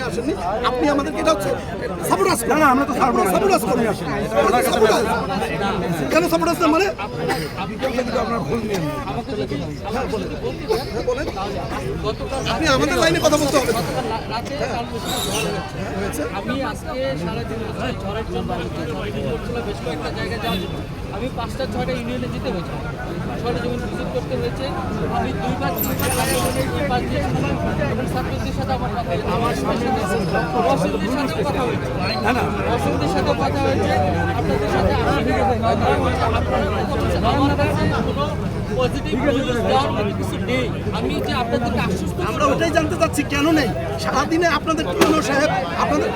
নিয়ে আসেননি, আপনি আমাদেরকে এটা হচ্ছে সাপোর্টাস। না আমরা তো সাপোর্টাস করে আসেন কেন? সাপোর্টাস না মানে আপনার ভুল নিয়ে বলেন, আপনি আমাদের লাইনে কথা বলতে হবে। আমি আজকে সারাদিন ঝড়ের জন্য বেশ কয়েকটা জায়গায় যাওয়ার জন্য আমি 5টা-6টা ইউনিয়নে যেতে হয়েছে, 6টা জমি ভিজিট করতে হয়েছে। আমি 2বার 3বার পাশ দিয়েছিলাম এবং ছাত্রদের সাথে আমার কথা হয়েছে, আমার অসুবিধার সাথেও কথা হয়েছে, অসুবিধার সাথেও কথা হয়েছে, আপনাদের সাথে আমার কাছে কোনো পজিটিভ নিউজ দেওয়ার মতো কিছু নেই। আমি যে আপনাদেরকে আশ্বস্ত, আমরা ওটাই জানতে চাচ্ছি কেন নেই সারাদিনে আপনাদের পুরনো সাহেব আপনাদের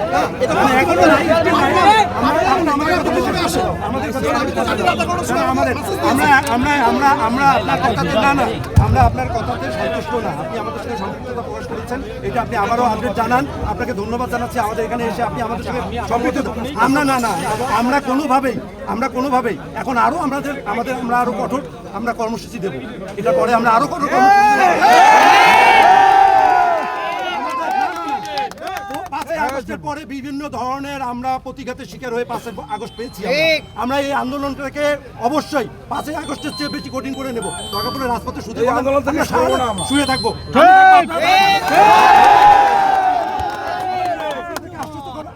আমরা আপনার কথাতে সন্তুষ্ট না। আপনি আমাদের সঙ্গে সম্পৃক্ততা প্রকাশ করেছেন, এটা আপনি আবারও আপডেট জানান। আপনাকে ধন্যবাদ জানাচ্ছি আমাদের এখানে এসে আপনি আমাদের সঙ্গে সম্পৃক্ত। আমরা কোনোভাবেই এখন আরও আমরা আরও কঠোর আমরা কর্মসূচি দেব। এটার পরে আমরা আরও কঠোর কর্মসূচি দেব। 5ই আগস্টের পরে বিভিন্ন ধরনের আমরা প্রতিঘাতের শিকার হয়ে 5ই আগস্ট পেয়েছি। আমরা এই আন্দোলনটাকে অবশ্যই 5ই আগস্টের চেয়ে বেশি কঠিন করে নেব। দরকার পড়লে রাজপথে শুয়ে থাকবো।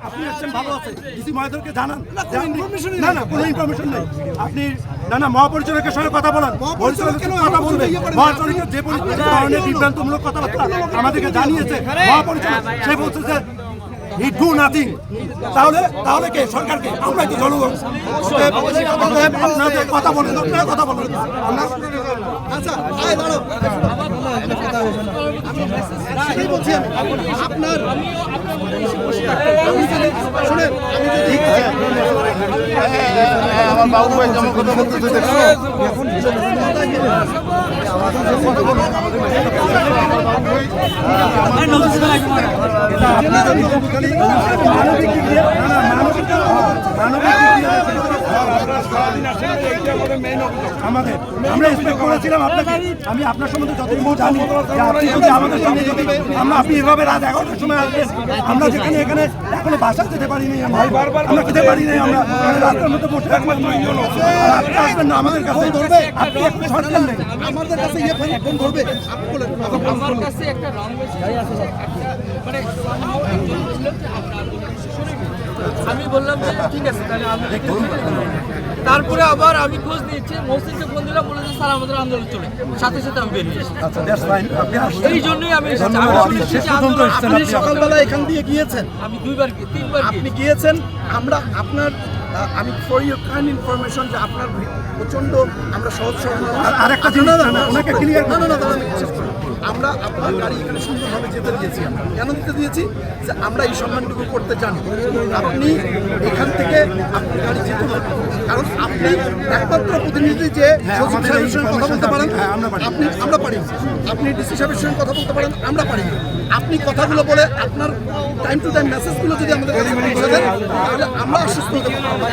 আপনি আসছেন ভালো আছে, ডিসি মহোদয়কে জানান। না কোনো ইনফরমেশন নেই। আপনি মহাপরিচালকের সঙ্গে কথা বলান, কথা বলবে। মহাপরিচালক যে ধরনের বিভ্রান্তমূলক কথাবার্তা আমাদেরকে জানিয়েছে মহাপরিচালক, সে বলছে যে হি ডু নাথিং। তাহলে কে? সরকারকে? আমরা কি জনগণ? আপনাদের কথা বলেন, আপনারা কথা বলেন। আচ্ছা সেটাই বলছি আপনার আমার বাবু ভাই যেমন কথা বলতেছে দেখছো, আমরা এক্সপেক্ট করেছিলাম আপনাকে। আমি আপনার সম্বন্ধে যতটুকু জানি যে আপনি যদি আমাদের সঙ্গে যদি আপনি এভাবে রাত 11টার সময় আসবেন, আমরা যেখানে এখানে এখনো বাসা যেতে পারিনি, আমরা খেতে পারিনি, আমরা রাস্তার মধ্যে বসে থাকবো। আপনি আসবেন না আমাদের কাছে, ধরবে আপনি একটু সরকার নেই আমাদের কাছে ফোন ধরবে। আমার কাছে একটা রং মেসেজ আছে, মানে আমি বললাম যে ঠিক আছে তাহলে আমি তারপরে আবার আমি খোঁজ নিয়েছি, মসজিদে ফোন দিলাম, বলেছে স্যার আমাদের আন্দোলন চলে, সাথে সাথে আমি বেরিয়ে এসেছি। এই জন্যই আমি আপনি সকালবেলা এখান দিয়ে গিয়েছেন? আমি 2বার-3বার আপনি গিয়েছেন। আমরা আপনার আমি ফর ইউর কাইন্ড ইনফরমেশন যে আপনার প্রচণ্ড আমরা সহজ সরল আরেকটা জিনিস ওনাকে ক্লিয়ার আমরা আপনার গাড়ি এখানে সুন্দরভাবে যেতে দিয়েছি। কেন দিতে দিয়েছি? যে আমরা এই সম্মানটুকু করতে জানি। আপনি এখান থেকে আপনার গাড়ি যেতে হবে, কারণ আপনি একমাত্র প্রতিনিধি যে সচিব সাহেবের সঙ্গে কথা বলতে পারেন, আমরা পারি। আপনি ডিসি সাহেবের সঙ্গে কথা বলতে পারেন, আমরা পারি। আপনি কথাগুলো বলে আপনার টাইম টু টাইম মেসেজগুলো যদি আমাদের কাছে পৌঁছে দেন, তাহলে আমরা আশ্বস্ত হতে পারবো।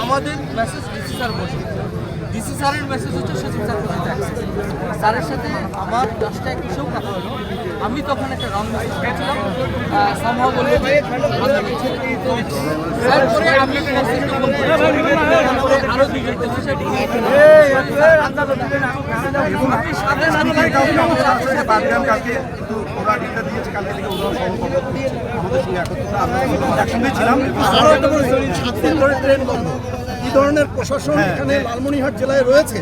আমাদের মেসেজ ডিসি স্যার বলছে, ডিসি স্যারের মেসেজ হচ্ছে সচিব স্যারের সাথে আমার 10টা 21-এও কথা হলো। আমি তখন একটা রং মেসেজ পেয়েছিলাম, সম্ভব বলবো যে তারপরে আমি আরো 2জন ট্রেন বন্ধ। কি ধরনের প্রশাসন এখানে লালমনিরহাট জেলায় রয়েছে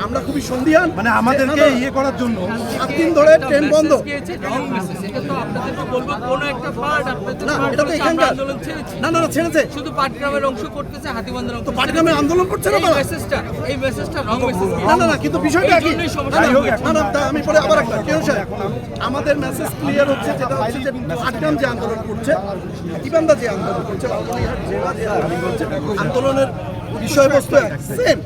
আমরা খুবই সন্দিহান। মানে আমাদেরকে ইয়ে করার জন্য 7 দিন ধরে ট্রেন বন্ধ। না ছেড়েছে, শুধু পাটগ্রামের অংশ করতেছে, হাতিবান্ধার অংশ। পাটগ্রামের আন্দোলন করছে না এই মেসেজটা রং মেসেজ। না কিন্তু বিষয়টা কি? আমি পরে আবার একটা কেউ স্যার আমাদের মেসেজ ক্লিয়ার হচ্ছে, যেটা হচ্ছে যে পাটগ্রাম যে আন্দোলন করছে, হাতিবান্ধা যে আন্দোলন করছে, লালমনিরহাট জেলা যে আন্দোলন করছে, আন্দোলনের বিষয়বস্তু সেম।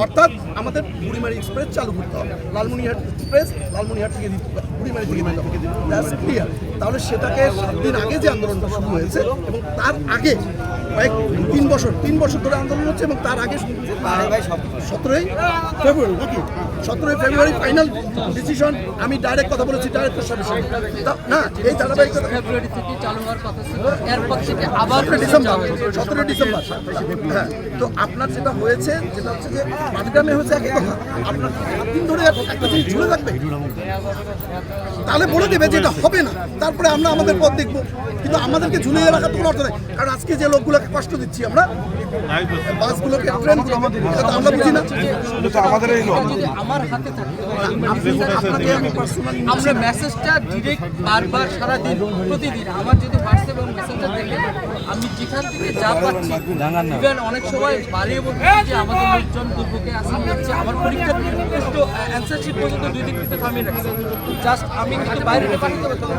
অর্থাৎ আমাদের বুড়িমারি এক্সপ্রেস চালু করতে হবে, লালমনিরহাট এক্সপ্রেস লালমনিরহাট থেকে বুড়িমারি থেকে ক্লিয়ার। তাহলে সেটাকে 7 দিন আগে যে আন্দোলনটা শুরু হয়েছে এবং তার আগে তিন বছর ধরে আন্দোলন হচ্ছে এবং তার আগে 17ই ফেব্রুয়ারি নাকি 17ই ফেব্রুয়ারি ফাইনাল ডিসিশন। আমি ডাইরেক্ট কথা বলেছি ডাইরেক্টর সাহেবের সঙ্গে। না এই ধারাবাহিকতা ফেব্রুয়ারি থেকে চালু হওয়ার কথা ছিল, এরপর থেকে আবার 17 ডিসেম্বর। হ্যাঁ, তো আপনার যেটা হয়েছে যেটা হচ্ছে যে পাটগ্রামে হয়েছে একই কথা। আপনার 7 দিন ধরে একটা জিনিস ঝুলে থাকবে, তাহলে বলে দেবে যে এটা হবে না, তারপরে আমরা আমাদের পথ দেখবো। কিন্তু আমাদেরকে ঝুলিয়ে রাখা তো কোনো অর্থ নেই, কারণ আজকে যে লোকগুলোকে কষ্ট দিচ্ছি আমরা, বাসগুলোকে ট্রেনগুলো এটা তো আমরা বুঝি না। আমাদের এই লোক যদি আমার হাতে থাকতো, আপনাকে আমি পার্সোনালি আমরা মেসেজটা ডিরেক্ট বারবার সারাদিন প্রতিদিন আমার যদি হোয়াটসঅ্যাপ এবং মেসেঞ্জার থেকে আমি যেখান থেকে যা পাচ্ছি, ইভেন অনেক সময় বাড়িয়ে বলছি যে আমাদের লোকজন দুর্ভোগে আসামি হচ্ছে, আমার পরীক্ষার নির্দিষ্ট অ্যান্সার শিট পর্যন্ত 2 দিন কিন্তু থামিয়ে রাখছে। জাস্ট আমি কিন্তু বাইরে পাঠাতে পারতাম।